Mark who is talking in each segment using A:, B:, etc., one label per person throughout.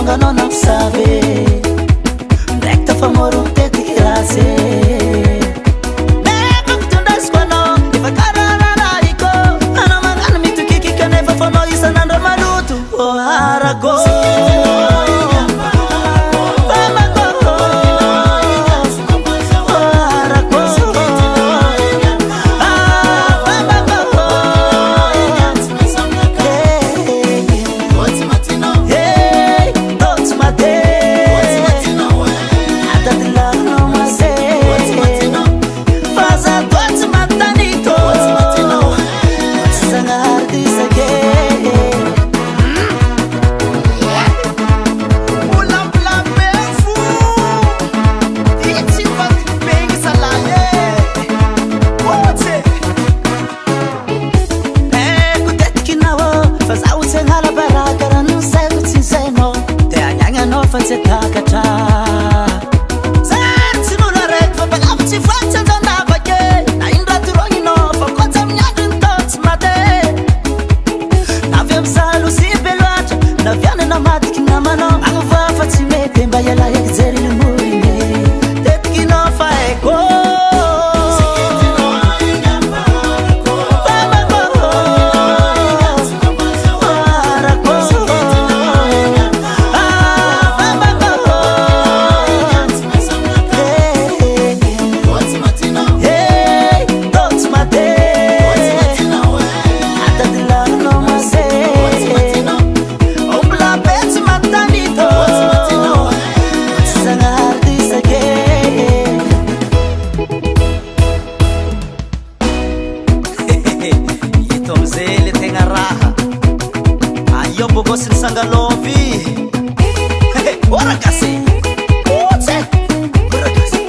A: Sanganao na kusave Nekta famoro teti kirase Neka kutundas kwano Ifa karara iko Ana mangana mitu kiki kanefa fono isa nandra malutu Oh harago Fazetakata Zantinuna red for Balavuti Frances and Navake Naindra Turongino for Quantum Yadin Tots Mate Naviam Salusi Beluat Navian and Amatic Namano Ava Fatime Pembayala Exeri Murine Tetkino Faeko Tomzele tenga raha Ayombo gosin sanga lovi Ora kasi Ote Ora kasi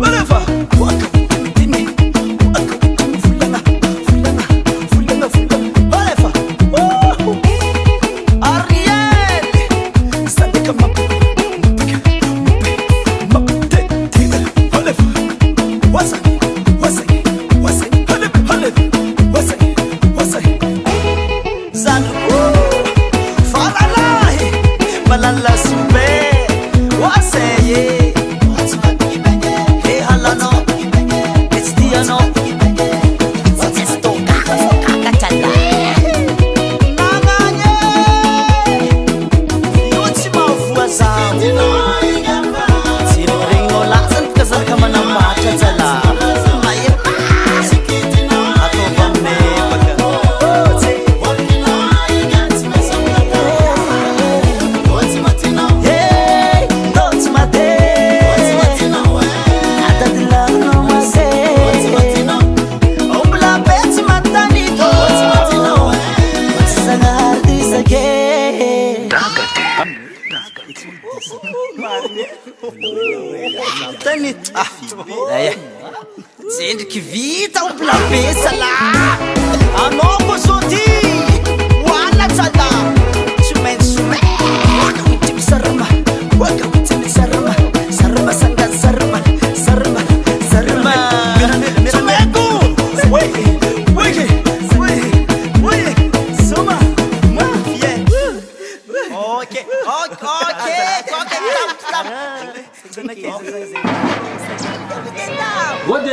A: Ora fa Waka Tini Waka Fulana Ora fa Ariel Sandika mapu Mapute Tina Ora fa Wasani Malala sube waseye Hey halano It's Diano It's Toka Kakachala Nanganye Yotsi mavua zao Sino ringo lazan Kazar kama na macha zala Tani Sendri que vita o plabessa lá Anogo zodi Wana tada Sumen Waka witim sarama Waka witim sarama Sarama sanga sarama Sarama Sumegu Wiki Suma Mafia Okay Stop. What